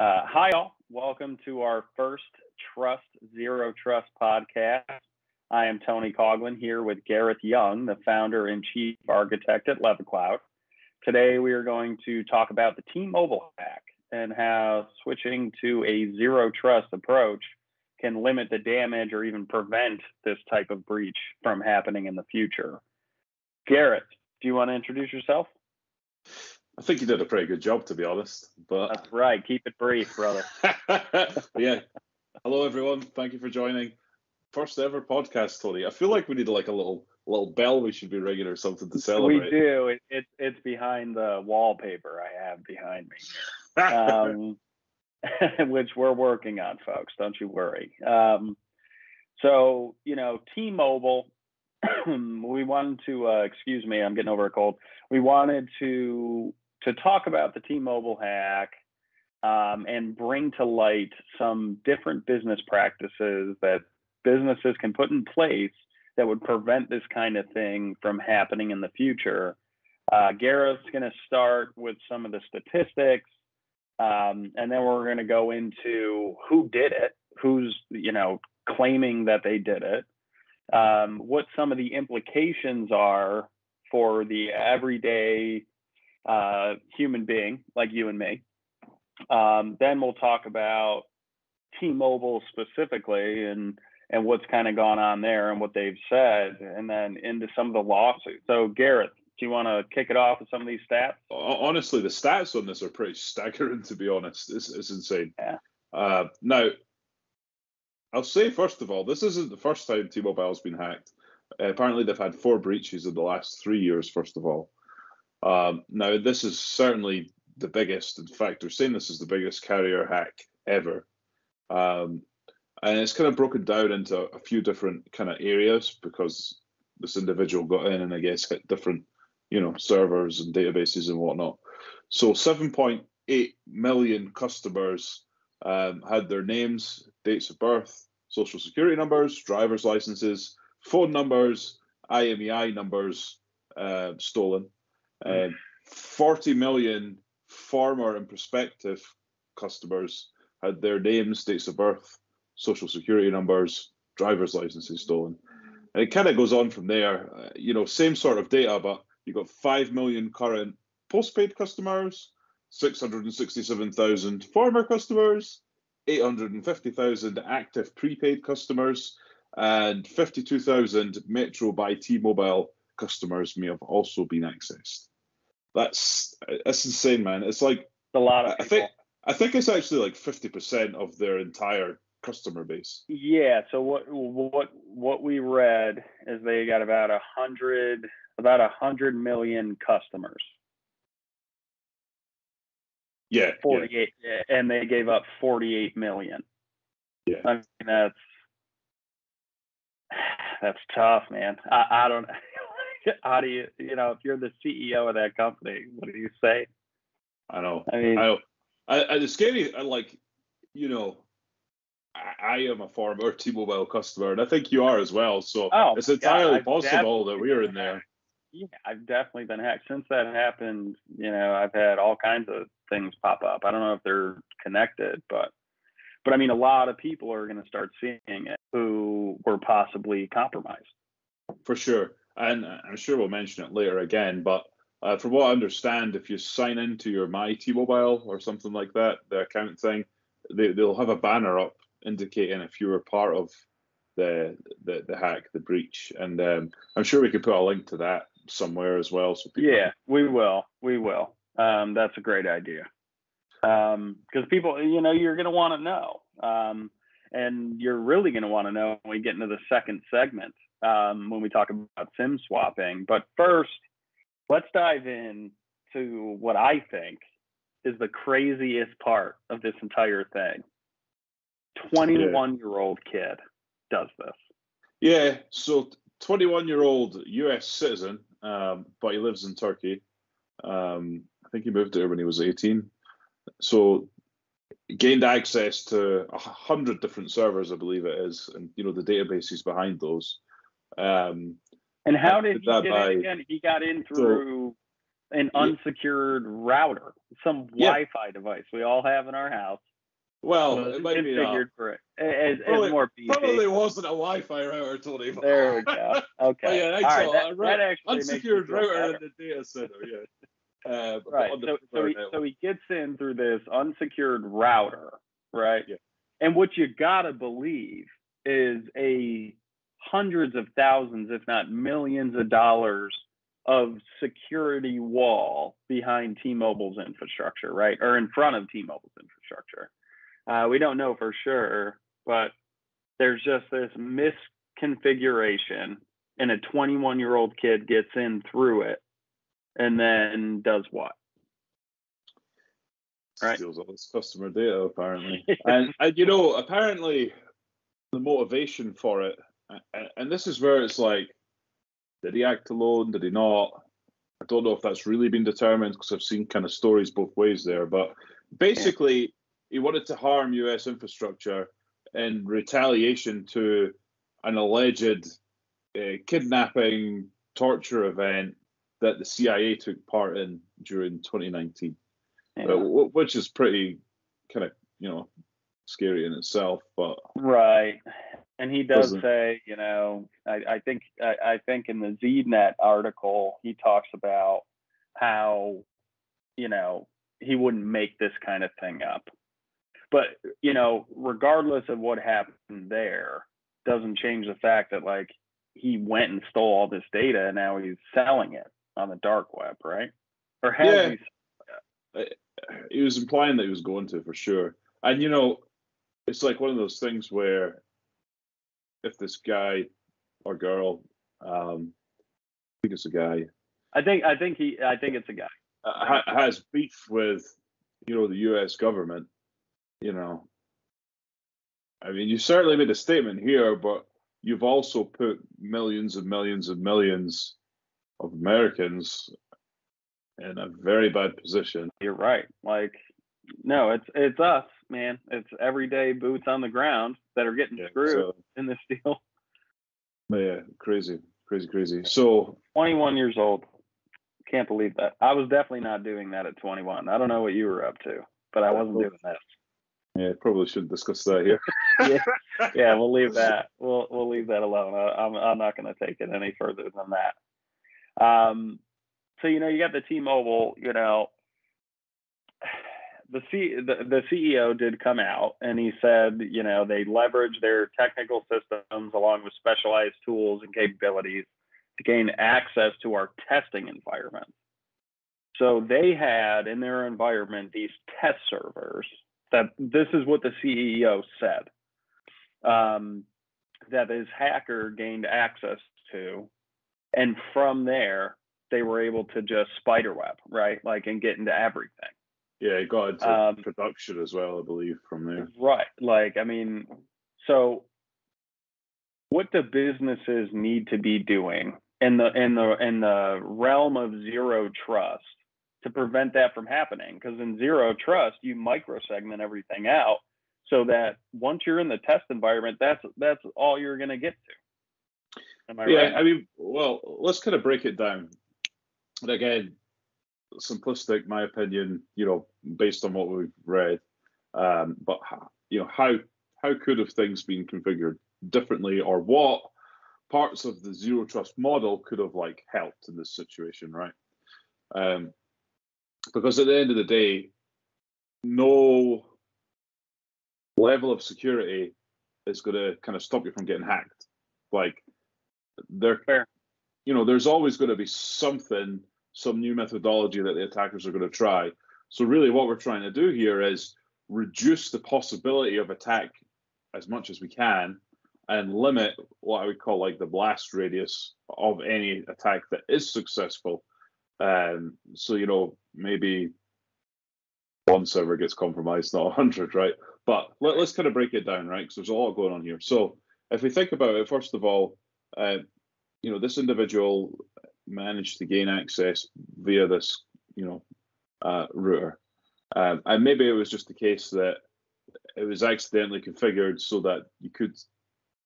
Hi, all. Welcome to our first Trust Zero Trust podcast. I am Tony Coughlin here with Gareth Young, the founder and chief architect at LevelCloud. Today, we are going to talk about the T-Mobile hack and how switching to a zero trust approach can limit the damage or even prevent this type of breach from happening in the future. Gareth, do you want to introduce yourself? I think you did a pretty good job, to be honest. But that's right. Keep it brief, brother. Yeah. Hello, everyone. Thank you for joining. First ever podcast, Tony. I feel like we need like a little bell we should be ringing or something to celebrate. We do. It's behind the wallpaper I have behind me, which we're working on, folks. Don't you worry. So, T-Mobile, we wanted to, excuse me, I'm getting over a cold. We wanted to talk about the T-Mobile hack and bring to light some different business practices that businesses can put in place that would prevent this kind of thing from happening in the future. Gareth's going to start with some of the statistics, and then we're going to go into who did it, who's, claiming that they did it, what some of the implications are for the everyday human being like you and me. Then we'll talk about T-Mobile specifically and what's kind of gone on there and what they've said, and then into some of the lawsuits. So Gareth, do you want to kick it off with some of these stats? Honestly, the stats on this are pretty staggering, to be honest. It's insane. Yeah. Now, I'll say, first of all, this isn't the first time T-Mobile's been hacked. Apparently, they've had 4 breaches in the last 3 years, first of all. Now, this is certainly the biggest. In fact, they're saying this is the biggest carrier hack ever. And it's kind of broken down into a few different kind of areas because this individual got in and I guess hit different, servers and databases and whatnot. So 7.8 million customers had their names, dates of birth, social security numbers, driver's licenses, phone numbers, IMEI numbers stolen. 40 million former and prospective customers had their names, dates of birth, social security numbers, driver's licenses stolen. And it kind of goes on from there. Same sort of data, but you've got 5 million current postpaid customers, 667,000 former customers, 850,000 active prepaid customers, and 52,000 Metro by T-Mobile customers may have also been accessed. That's insane, man. It's like a lot of people. I think it's actually like 50% of their entire customer base. Yeah. So what we read is they got about 100 million customers. Yeah. 48, yeah. And they gave up 48 million. Yeah. I mean, that's tough, man. I don't. How do you, if you're the CEO of that company, what do you say? I know. I mean, the scary, I am a former T-Mobile customer, and I think you are as well. So it's entirely possible that we're in there. Yeah, I've definitely been hacked. Since that happened, I've had all kinds of things pop up. I don't know if they're connected, but I mean, a lot of people are going to start seeing it who were possibly compromised. For sure. And I'm sure we'll mention it later again, but from what I understand, if you sign into your My T-Mobile or something like that, the account thing, they'll have a banner up indicating if you were part of the hack, the breach. And I'm sure we could put a link to that somewhere as well. So we will. That's a great idea. Because people, you're going to want to know. And you're really going to want to know when we get into the second segment, when we talk about SIM swapping. But first, let's dive in to what I think is the craziest part of this entire thing. 21-year-old kid does this. Yeah, so 21-year-old US citizen, but he lives in Turkey. I think he moved there when he was 18. So gained access to 100 different servers, I believe it is, and the databases behind those. And how did he get in again? He got in through an unsecured router, some Wi-Fi device we all have in our house. Well, So it might be configured for as probably, more PC. probably wasn't a Wi-Fi router, Tony. There we go. Okay. But yeah, All right. That actually unsecured makes me feel router better. in the data center. Yeah. Right. So he gets in through this unsecured router, right? Yeah. And what you gotta believe is a hundreds of thousands, if not millions of dollars of security wall behind T-Mobile's infrastructure, right? Or in front of T-Mobile's infrastructure. We don't know for sure, but there's just this misconfiguration, and a 21-year-old kid gets in through it and then does what? Right. Steals all this customer data, apparently. and apparently the motivation for it, and this is where it's like, did he act alone? Did he not? I don't know if that's really been determined, because I've seen kind of stories both ways there. But basically, he wanted to harm US infrastructure in retaliation to an alleged kidnapping, torture event that the CIA took part in during 2019, which is pretty kind of, scary in itself. But right. And he does say, I think in the ZNet article, he talks about how, he wouldn't make this kind of thing up. But, regardless of what happened there, doesn't change the fact that, like, he went and stole all this data and now he's selling it on the dark web, right? Or has he was implying that he was going to, for sure. And, it's like one of those things where if this guy or girl, I think it's a guy. I think it's a guy. Has beef with, the U.S. government, I mean, you certainly made a statement here, but you've also put millions and millions and millions of Americans in a very bad position. You're right. Like, no, it's us, man. It's everyday boots on the ground that are getting screwed in this deal. Yeah, crazy. So 21 years old. Can't believe that. I was definitely not doing that at 21. I don't know what you were up to, but I wasn't doing that. Yeah, probably shouldn't discuss that here. yeah, we'll leave that. We'll leave that alone. I'm not going to take it any further than that. So you got the T-Mobile. The CEO did come out and he said, they leverage their technical systems along with specialized tools and capabilities to gain access to our testing environment. So they had in their environment these test servers that this is what the CEO said, that his hacker gained access to. And from there, they were able to just spiderweb, right? Like, and get into everything. Yeah, it got into production as well, I believe, from there. Right. Like, I mean, so what the businesses need to be doing in the realm of zero trust to prevent that from happening, because in zero trust, you microsegment everything out so that once you're in the test environment, that's all you're going to get to. Am I right? Yeah, I mean, well, let's kind of break it down. And again, simplistic, my opinion, based on what we've read. But how could have things been configured differently, or what parts of the zero trust model could have helped in this situation, right? Because at the end of the day, no level of security is going to kind of stop you from getting hacked. There's always going to be something, some new methodology that the attackers are going to try. So really what we're trying to do here is reduce the possibility of attack as much as we can and limit what I would call the blast radius of any attack that is successful. So, maybe one server gets compromised, not 100, right? But let's kind of break it down, right? Because there's a lot going on here. So if we think about it, first of all, this individual managed to gain access via this, router. And maybe it was just the case that it was accidentally configured so that you could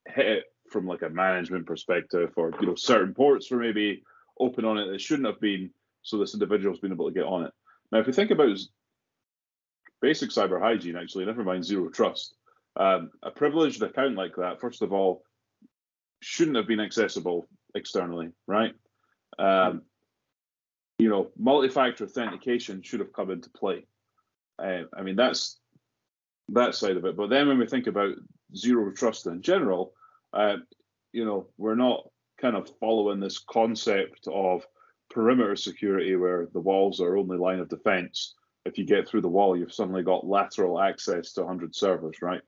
hit it from a management perspective, or, certain ports were maybe open on it that shouldn't have been, so this individual's been able to get on it. Now, if we think about basic cyber hygiene, actually, never mind zero trust. A privileged account like that, first of all, shouldn't have been accessible externally, right? Multi-factor authentication should have come into play. I mean, that's that side of it. But then when we think about zero trust in general, we're not kind of following this concept of perimeter security where the walls are only line of defense. If you get through the wall, you've suddenly got lateral access to 100 servers, right?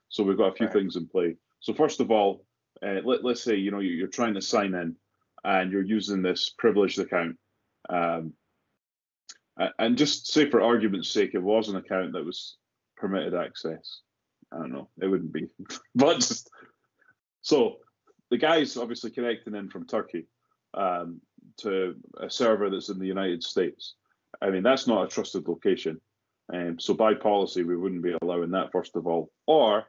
So we've got a few things in play. So first of all, let's say you're trying to sign in and you're using this privileged account. And just say for argument's sake, it was an account that was permitted access. I don't know, it wouldn't be. But so the guy's obviously connecting in from Turkey to a server that's in the United States. I mean, that's not a trusted location. So by policy, we wouldn't be allowing that, first of all. Or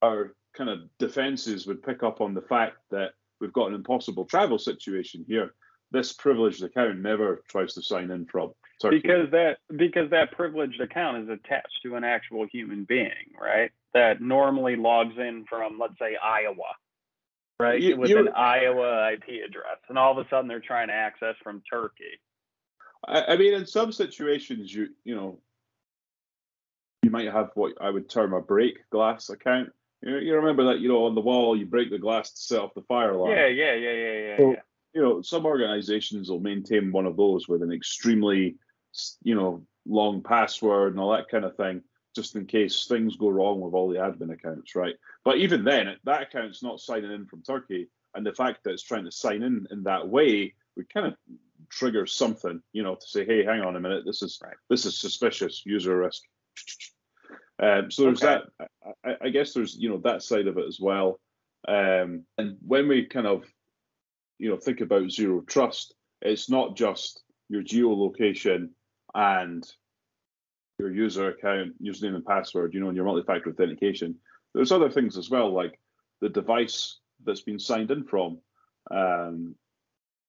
our kind of defenses would pick up on the fact that we've got an impossible travel situation here. This privileged account never tries to sign in from Turkey. Because that privileged account is attached to an actual human being, right? That normally logs in from, let's say, Iowa, right? With an Iowa IP address. And all of a sudden they're trying to access from Turkey. I mean, in some situations, you might have what I would term a break glass account. You remember that, on the wall, you break the glass to set off the fire alarm. Yeah. So, some organizations will maintain one of those with an extremely, long password and all that kind of thing, just in case things go wrong with all the admin accounts, right? But even then, that account's not signing in from Turkey, and the fact that it's trying to sign in that way would kind of trigger something, to say, hey, hang on a minute, this is suspicious, user risk. So there's that. I guess there's that side of it as well. And when we kind of think about zero trust, it's not just your geolocation and your user account, username and password, and your multi-factor authentication. There's other things as well, like the device that's been signed in from.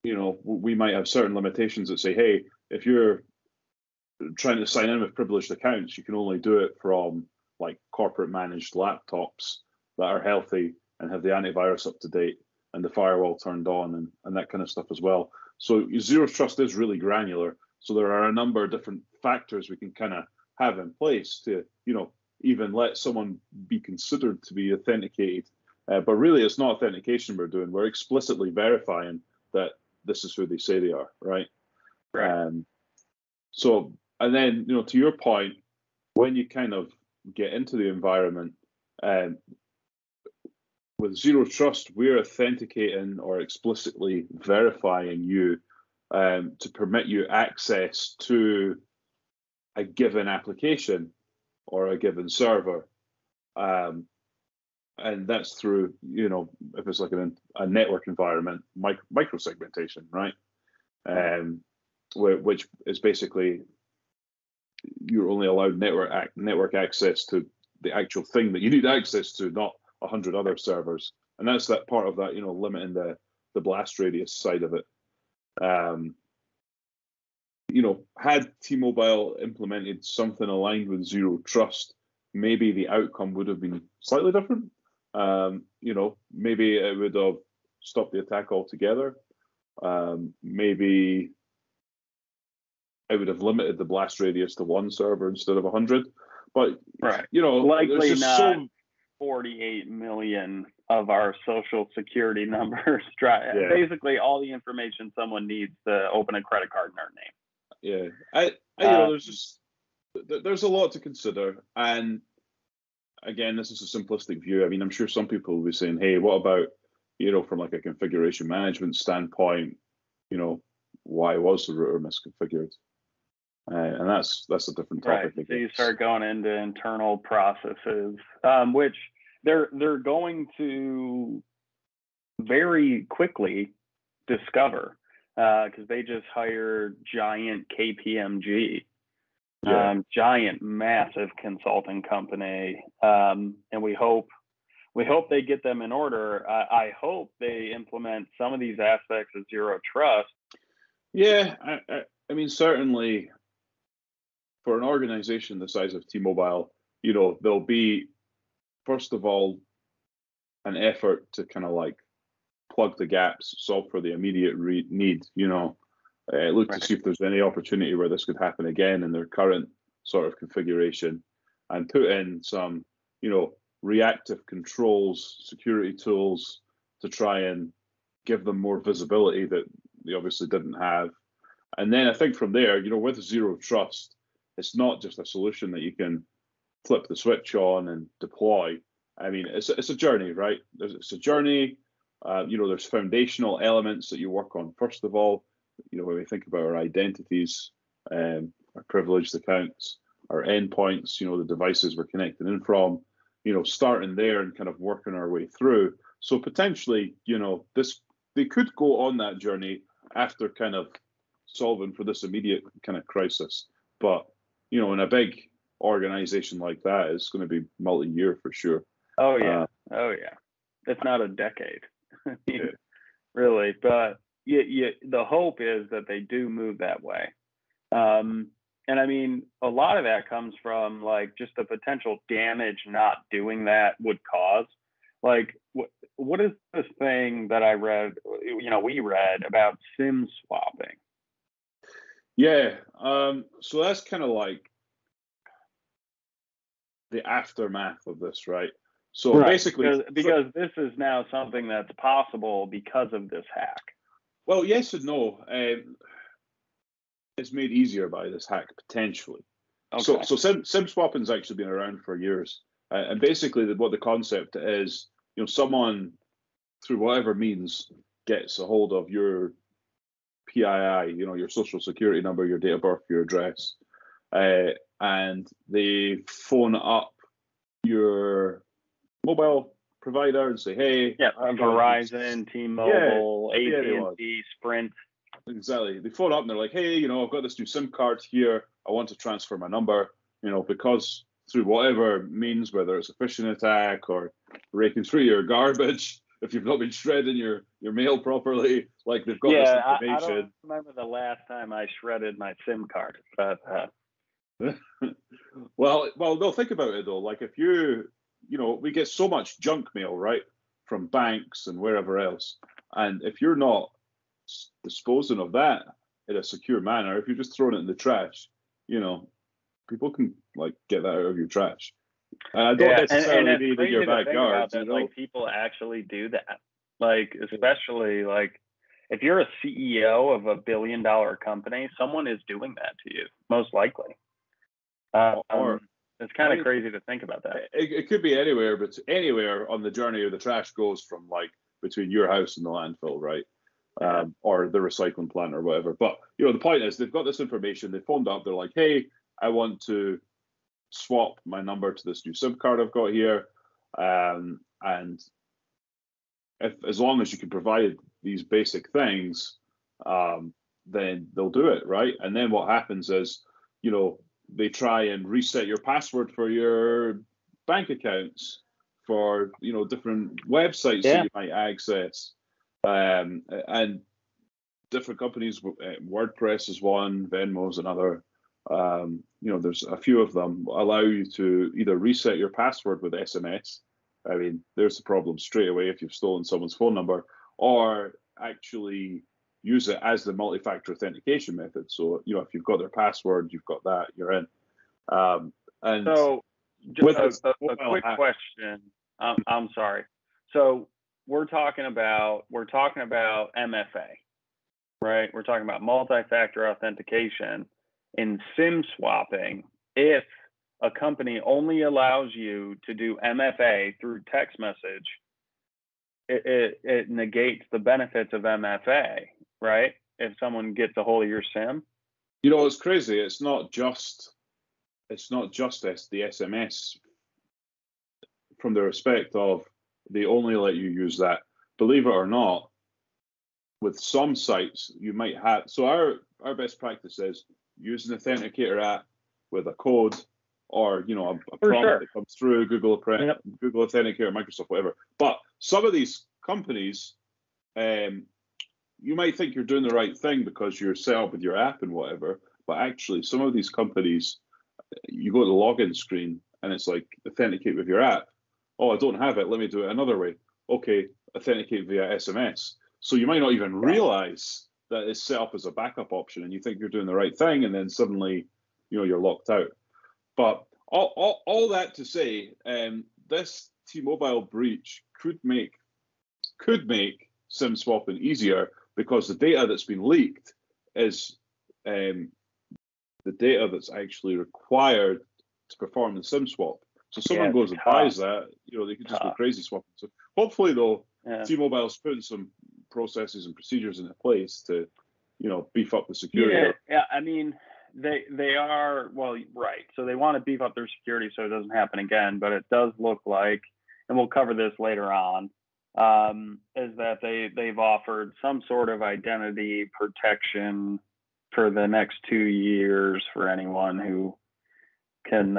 We might have certain limitations that say, hey, if you're trying to sign in with privileged accounts, you can only do it from like corporate managed laptops that are healthy and have the antivirus up to date and the firewall turned on and that kind of stuff as well. So zero trust is really granular. So there are a number of different factors we can kind of have in place to, even let someone be considered to be authenticated. But really, it's not authentication we're doing. We're explicitly verifying that this is who they say they are, right? So, and then, to your point, when you kind of get into the environment, with zero trust, we're authenticating or explicitly verifying you to permit you access to a given application or a given server. And that's through, if it's like a network environment, microsegmentation, right? Which is basically you're only allowed network access to the actual thing that you need access to, not 100 other servers. And that's that part of that, limiting the blast radius side of it. Had T-Mobile implemented something aligned with zero trust, maybe the outcome would have been slightly different. Maybe it would have stopped the attack altogether. Maybe it would have limited the blast radius to one server instead of 100. But likely not 48 million of our social security numbers. Basically, all the information someone needs to open a credit card in our name. Yeah, there's a lot to consider, and again, this is a simplistic view. I mean, I'm sure some people will be saying, hey, what about, from like a configuration management standpoint, why was the router misconfigured? And that's a different topic. Right. So you start going into internal processes, which they're going to very quickly discover, because they just hired giant KPMG. Giant, massive consulting company, and we hope they get them in order. I hope they implement some of these aspects of zero trust. Yeah, I mean, certainly for an organization the size of T-Mobile, there'll be, first of all, an effort to kind of like plug the gaps, solve for the immediate need, look to see if there's any opportunity where this could happen again in their current sort of configuration, and put in some, reactive controls, security tools to try and give them more visibility that they obviously didn't have. And then I think from there, with zero trust, it's not just a solution that you can flip the switch on and deploy. I mean, it's a journey, right? It's a journey. There's foundational elements that you work on. First of all, when we think about our identities, our privileged accounts, our endpoints, the devices we're connecting in from, starting there and kind of working our way through. So potentially, they could go on that journey after kind of solving for this immediate kind of crisis. But, in a big organization like that, it's going to be multi-year for sure. Oh yeah. It's not a decade. Really, but the hope is that they do move that way. And I mean, a lot of that comes from like just the potential damage not doing that would cause. Like, what is this thing that I read, we read about SIM swapping? Yeah. So that's kind of like the aftermath of this, right? So basically, because this is now something that's possible because of this hack. Well, yes and no. It's made easier by this hack potentially. Okay. So SIM swapping has actually been around for years, and basically what the concept is, someone through whatever means gets a hold of your PII, your social security number, your date of birth, your address, and they phone up your mobile provider and say, hey, Verizon, T-Mobile, AT&T, Sprint. Exactly. They phone up and they're like, hey, I've got this new SIM card here. I want to transfer my number, because through whatever means, whether it's a phishing attack or raking through your garbage, if you've not been shredding your mail properly, like they've got this information. I don't remember the last time I shredded my SIM card. But well, no, think about it though. Like if we get so much junk mail, right, from banks and wherever else, and if you're not disposing of that in a secure manner, if you're just throwing it in the trash, people can like get that out of your trash. And I don't necessarily mean in your backyard. Like people actually do that. Like especially like if you're a CEO of $1 billion company, someone is doing that to you, most likely. It's kind of crazy to think about that. It could be anywhere, but anywhere on the journey of the trash goes from like between your house and the landfill, right? Or the recycling plant or whatever. But, the point is they've got this information. They phoned up. They're like, hey, I want to swap my number to this new SIM card I've got here. And as long as you can provide these basic things, then they'll do it, right? And then what happens is, they try and reset your password for your bank accounts, for, different websites that you might access. And different companies, WordPress is one, Venmo is another. There's a few of them allow you to either reset your password with SMS. I mean, there's the problem straight away if you've stolen someone's phone number, or actually use it as the multi-factor authentication method. So, if you've got their password, you've got that, you're in. And so, just a quick question. I'm sorry. So we're talking about MFA, right? We're talking about multi-factor authentication. In SIM swapping, if a company only allows you to do MFA through text message, it negates the benefits of MFA, right? If someone gets a hold of your SIM. It's crazy. It's not just the SMS from the respect of they only let you use that. Believe it or not, with some sites you might have. So our best practice is use an authenticator app with a code, or a prompt that comes through Google Authenticator, Microsoft, whatever. But some of these companies, you might think you're doing the right thing because you're set up with your app and whatever. But actually, some of these companies you go to the login screen and it's like authenticate with your app. Oh, I don't have it. Let me do it another way. Okay, authenticate via SMS. So you might not even realize that it's set up as a backup option, and you think you're doing the right thing, and then suddenly, you're locked out. But all that to say, this T-Mobile breach could make SIM swapping easier, because the data that's been leaked is the data that's actually required to perform the SIM swap. So someone goes and buys that, they could just go crazy swapping. So hopefully, though, T-Mobile's putting some processes and procedures into place to, beef up the security. Yeah. I mean, they are, well, right. So they want to beef up their security so it doesn't happen again. But it does look like, and we'll cover this later on, is that they've offered some sort of identity protection for the next 2 years for anyone who can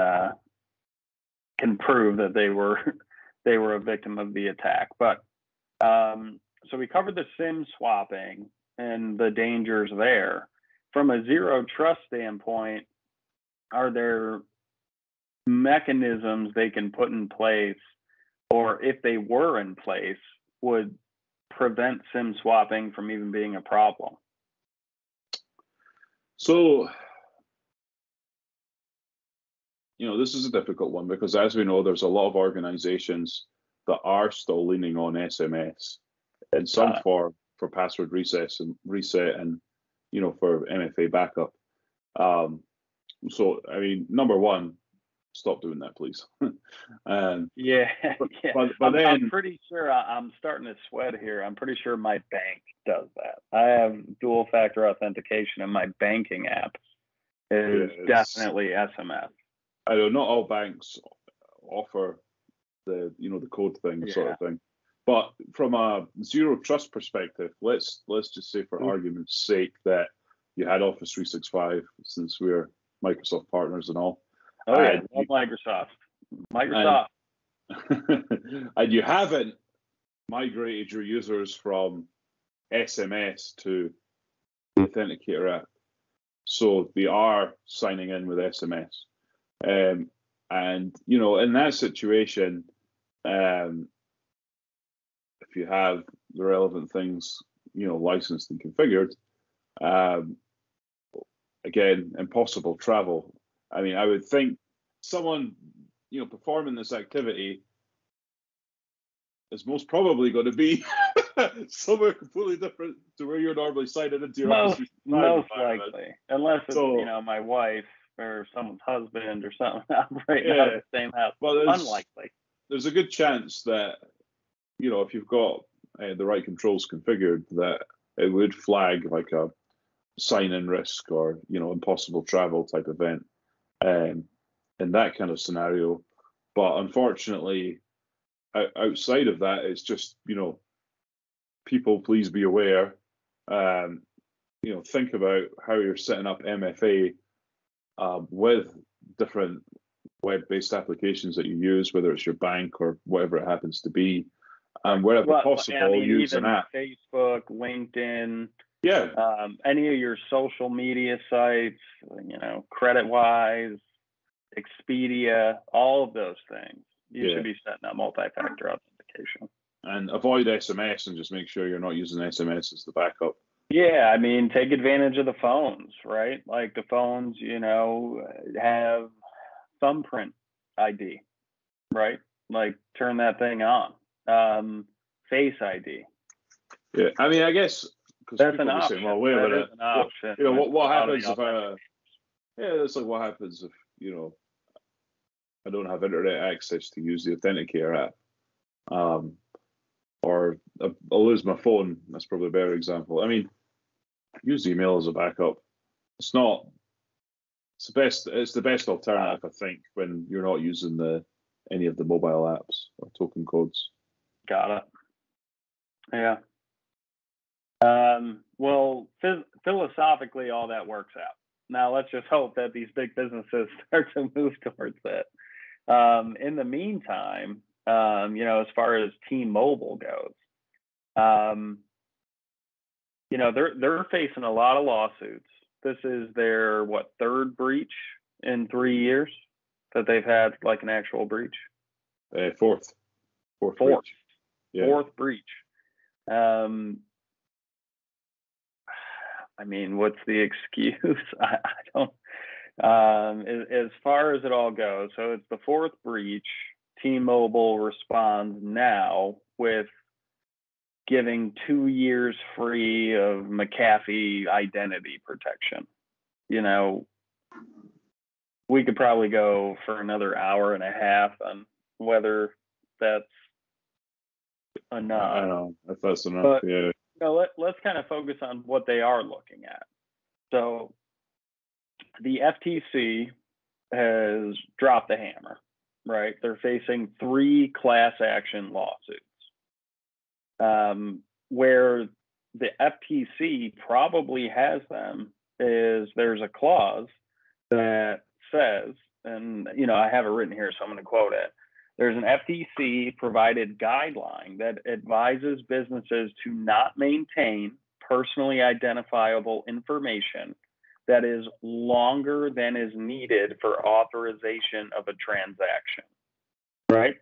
prove that they were a victim of the attack. But so we covered the SIM swapping and the dangers there. From a zero trust standpoint, are there mechanisms they can put in place, or if they were in place, would prevent SIM swapping from even being a problem? So, this is a difficult one, because as we know, there's a lot of organizations that are still leaning on SMS in some form for password reset and for MFA backup. So, I mean, number one, stop doing that, please. But then, I'm pretty sure I'm starting to sweat here. I'm pretty sure my bank does that. I have dual factor authentication, and my banking app is definitely SMS. I know not all banks offer the code thing, sort of thing. But from a zero trust perspective, let's just say, for argument's sake, that you had Office 365, since we're Microsoft partners and all. Oh yeah, Microsoft. And you haven't migrated your users from SMS to the Authenticator app, so they are signing in with SMS. And in that situation, if you have the relevant things, licensed and configured, again, impossible travel. I mean, I would think someone, performing this activity is most probably going to be somewhere completely different to where you're normally signing into your Office. Most likely, unless it's my wife or someone's husband or something operating out of the same house. Well, unlikely. There's a good chance that, if you've got the right controls configured, that it would flag like a sign-in risk or, impossible travel type event in that kind of scenario. But unfortunately, outside of that, it's just, people, please be aware. Think about how you're setting up MFA with different web-based applications that you use, whether it's your bank or whatever it happens to be, and wherever possible, use an app. Facebook, LinkedIn, any of your social media sites, CreditWise, Expedia, all of those things. You should be setting up multi-factor authentication. And avoid SMS, and just make sure you're not using SMS as the backup. Yeah, I mean, take advantage of the phones, right? Like the phones, have thumbprint ID, right? Like turn that thing on. Face ID. Yeah, I mean, I guess that's an option. Saying, well, wait a minute. An option. What happens if it's like, what happens if I don't have internet access to use the Authenticator app, or I'll lose my phone. That's probably a better example. I mean, use email as a backup. It's the best alternative, I think, when you're not using any of the mobile apps or token codes. Got it. Yeah. Well, philosophically, all that works out. Now, let's just hope that these big businesses start to move towards it. In the meantime, as far as T-Mobile goes, they're facing a lot of lawsuits. This is their third breach in 3 years that they've had like an actual breach? Fourth. Breach. Yeah. Fourth breach. I mean, what's the excuse? I don't. As far as it all goes, so it's the fourth breach. T-Mobile responds now with giving 2 years free of McAfee identity protection. You know, we could probably go for another hour and a half on whether that's enough. I don't know if that's enough. But, yeah. You know, let's kind of focus on what they are looking at. So the FTC has dropped the hammer, right? They're facing 3 class action lawsuits. Where the FTC probably has them is there's a clause that says, and you know, I have it written here, so I'm going to quote it. There's an FTC provided guideline that advises businesses to not maintain personally identifiable information that is longer than is needed for authorization of a transaction, right?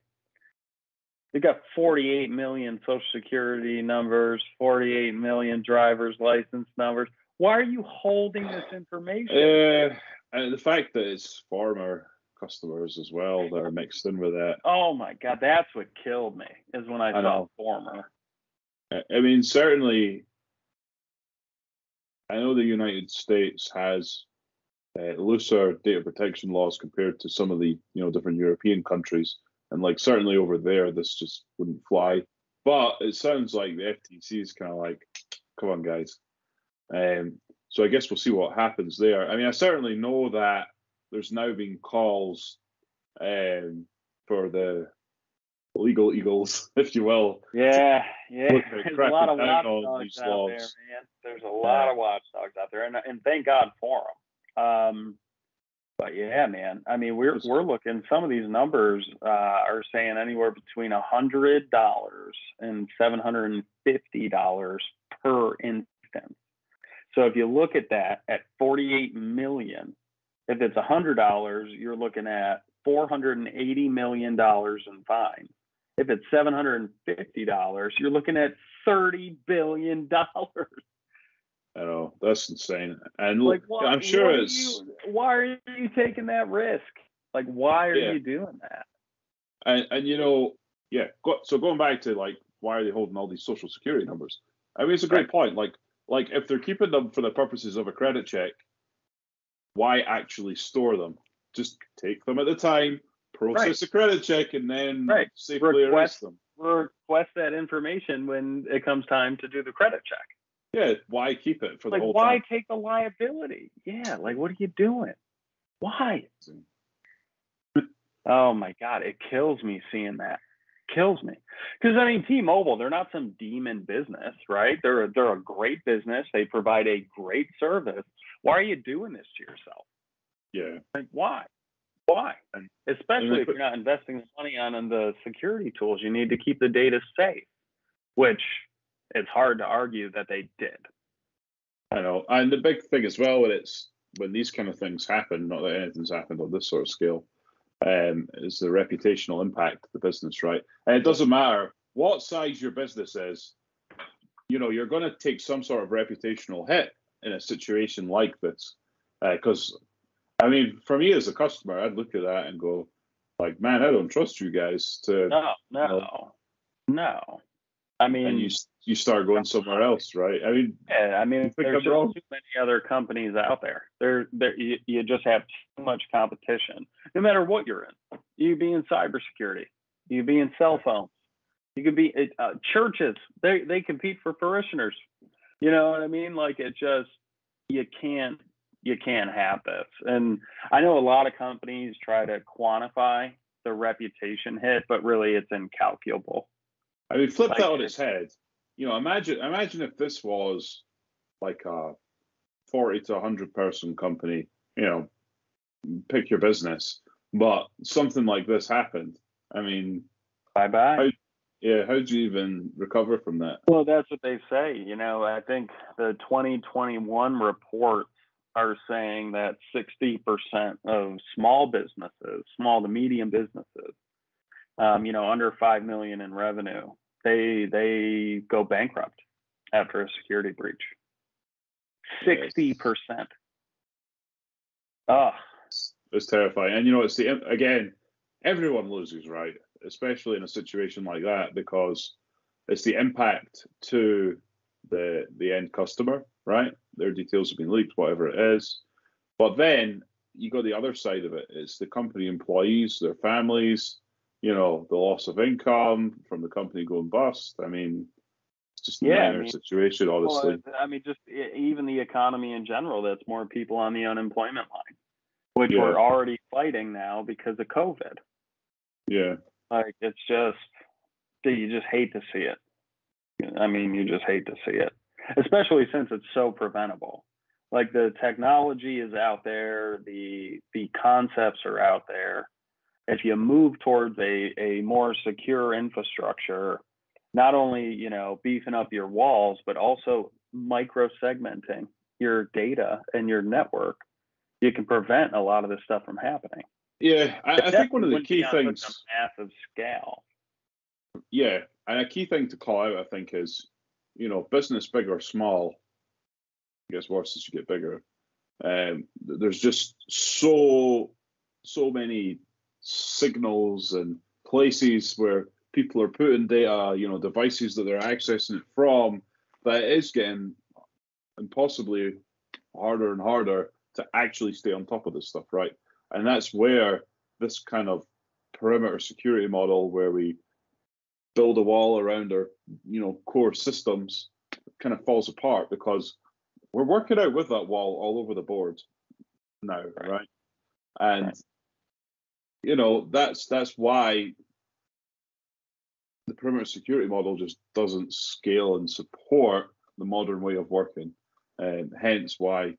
They've got 48 million social security numbers, 48 million driver's license numbers. Why are you holding this information? And the fact that it's former customers as well that are mixed in with that. Oh my God, that's what killed me, is when I saw former. I mean, certainly, I know the United States has looser data protection laws compared to some of the different European countries, and like certainly over there, this just wouldn't fly. But it sounds like the FTC is kind of like, come on, guys. So I guess we'll see what happens there. I mean, I certainly know that there's now been calls for the legal eagles, if you will. Yeah. There's a lot of watchdogs out there, man. There's a lot of watchdogs out there, and thank God for them. But yeah, man. I mean, we're looking. Some of these numbers are saying anywhere between $100 and $750 per instance. So if you look at that at 48 million, if it's $100, you're looking at $480 million in fines. If it's $750, you're looking at $30 billion. I know, that's insane. And like, I'm sure it's. Why are you taking that risk? Like, why are you doing that? And so going back to like, why are they holding all these social security numbers? I mean, it's a great point. Like if they're keeping them for the purposes of a credit check, why actually store them? Just take them at the time, process a credit check, and then safely erase them. Request that information when it comes time to do the credit check. Yeah, why keep it for the whole time? Why take the liability? Yeah, like what are you doing? Why? Oh my God, it kills me seeing that. Kills me. Because I mean, T-Mobile, they're not some demon business, right? They're a great business. They provide a great service. Why are you doing this to yourself? Yeah. Like why? Why? Especially if you're not investing money on the security tools you need to keep the data safe, which it's hard to argue that they did. I know. And the big thing as well, when these kind of things happen, not that anything's happened on this sort of scale, is the reputational impact of the business, right? And it doesn't matter what size your business is, you're going to take some sort of reputational hit in a situation like this. Because, I mean, for me as a customer, I'd look at that and go, like, man, I don't trust you guys to. No. I mean, and you start going somewhere else, right? I mean, there's just too many other companies out there. You just have too much competition. No matter what you're in, you could be in cybersecurity, you could be in cell phones, you could be churches. They compete for parishioners. You know what I mean? Like it just you can't have this. And I know a lot of companies try to quantify the reputation hit, but really it's incalculable. I mean, flip that on its head. Imagine if this was like a 40 to 100 person company, pick your business, but something like this happened. I mean, bye-bye. How do you even recover from that? Well, that's what they say. I think the 2021 report are saying that 60% of small businesses, small to medium businesses, under 5 million in revenue, they go bankrupt after a security breach. 60%. Oh, it's terrifying. And it's again, everyone loses, right? Especially in a situation like that, because it's the impact to the end customer, right? Their details have been leaked, whatever it is. But then you got the other side of it. It's the company employees, their families, the loss of income from the company going bust. I mean, it's just a nightmare situation, honestly. Well, just even the economy in general, that's more people on the unemployment line, which we're already fighting now because of COVID. Yeah. Like, it's just, you just hate to see it. You just hate to see it, especially since it's so preventable. Like, the technology is out there, the concepts are out there. If you move towards a more secure infrastructure, not only, beefing up your walls, but also micro-segmenting your data and your network, you can prevent a lot of this stuff from happening. Yeah, I think one of the key things, on a massive scale. Yeah, and a key thing to call out, I think, is, business, big or small, it gets worse as you get bigger. There's just so many signals and places where people are putting data, devices that they're accessing it from, that it is getting impossibly harder and harder to actually stay on top of this stuff, right? And that's where this kind of perimeter security model, where we build a wall around our, core systems, kind of falls apart, because we're working out with that wall all over the board now, right? And that's why the perimeter security model just doesn't scale and support the modern way of working, and hence why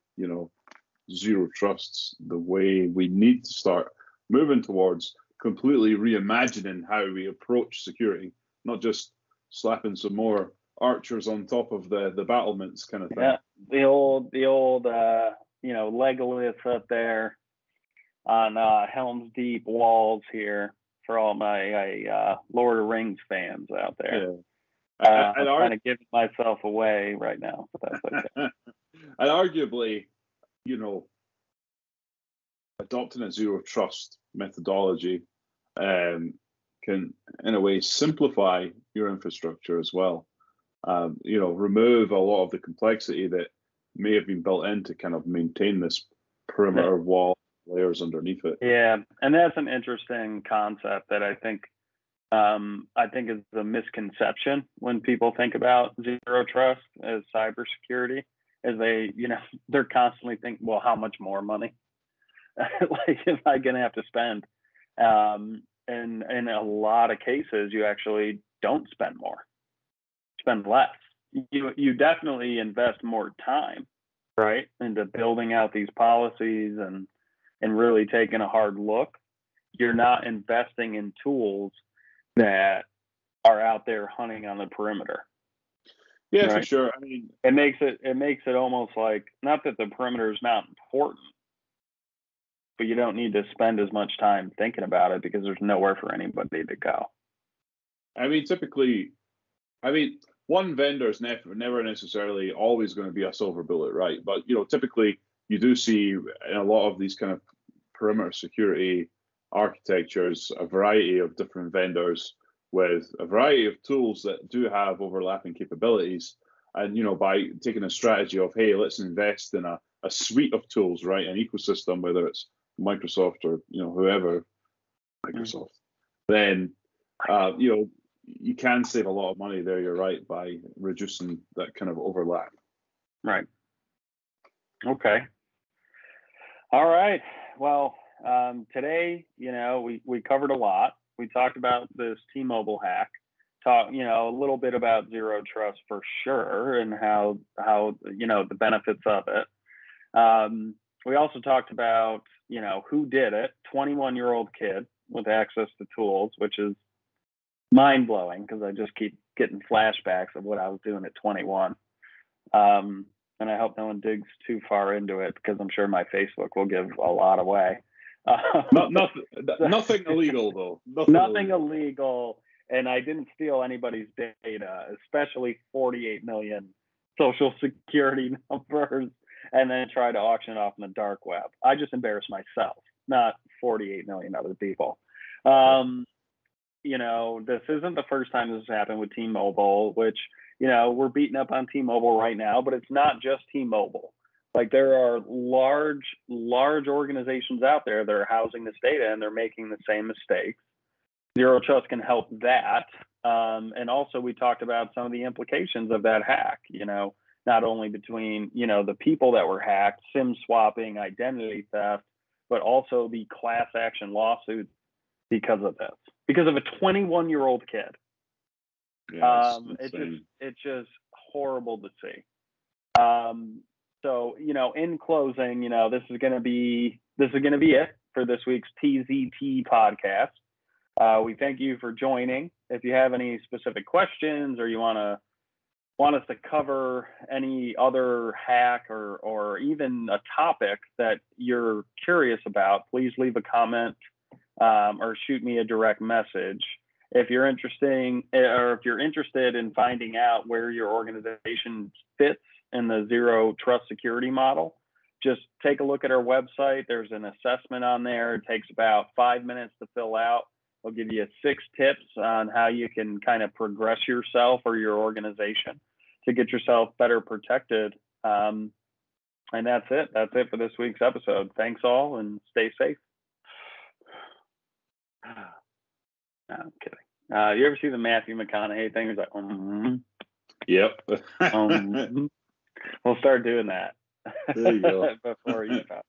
zero trust's the way we need to start moving towards, completely reimagining how we approach security, not just slapping some more archers on top of the battlements kind of thing. Yeah, the old Legolas up there on Helm's Deep walls here for all my Lord of Rings fans out there. Yeah. I'm kind of giving myself away right now, but that's okay. And arguably, adopting a zero trust methodology can, in a way, simplify your infrastructure as well. Remove a lot of the complexity that may have been built in to kind of maintain this perimeter wall layers underneath it. Yeah, and that's an interesting concept that I think is a misconception when people think about zero trust as cybersecurity, is they're constantly thinking, well, how much more money? Like, am I going to have to spend? And in a lot of cases, you actually don't spend more, spend less. You definitely invest more time, right, into building out these policies and really taking a hard look. You're not investing in tools that are out there hunting on the perimeter. Yeah, right? For sure. It makes it almost like, not that the perimeter is not important, but you don't need to spend as much time thinking about it because there's nowhere for anybody to go. Typically, one vendor is never necessarily always going to be a silver bullet, right? But typically you do see in a lot of these kind of perimeter security architectures a variety of different vendors with a variety of tools that do have overlapping capabilities. And by taking a strategy of, hey, let's invest in a suite of tools, right, an ecosystem, whether it's Microsoft or whoever, Microsoft, then you can save a lot of money there. You're right, by reducing that kind of overlap. Right. Okay. All right. Well, today, we covered a lot. We talked about this T-Mobile hack, a little bit about zero trust for sure, and how the benefits of it. We also talked about, who did it, 21-year-old kid with access to tools, which is mind-blowing because I just keep getting flashbacks of what I was doing at 21. and I hope no one digs too far into it because I'm sure my Facebook will give a lot away. Nothing illegal though. Nothing illegal, and I didn't steal anybody's data, especially 48 million social security numbers, and then try to auction it off in the dark web. I just embarrassed myself, not 48 million other people. You know, this isn't the first time this has happened with T-Mobile, which, you know, we're beating up on T-Mobile right now, but it's not just T-Mobile. Like, there are large organizations out there that are housing this data, and they're making the same mistakes. Zero Trust can help that. And also, we talked about some of the implications of that hack, you know, not only between, you know, the people that were hacked, SIM swapping, identity theft, but also the class action lawsuits because of this, because of a 21-year-old kid. Yeah, it's just horrible to see. So, you know, in closing, you know, this is going to be it for this week's TZT podcast. We thank you for joining. If you have any specific questions, or you want us to cover any other hack or even a topic that you're curious about, please leave a comment or shoot me a direct message. If you're interested in finding out where your organization fits in the Zero Trust security model, just take a look at our website. There's an assessment on there. It takes about 5 minutes to fill out. I'll give you 6 tips on how you can kind of progress yourself or your organization to get yourself better protected. And that's it. That's it for this week's episode. Thanks all, and stay safe. No, I'm kidding. You ever see the Matthew McConaughey thing? It's like, Yep. We'll start doing that. There you go. Before you talk.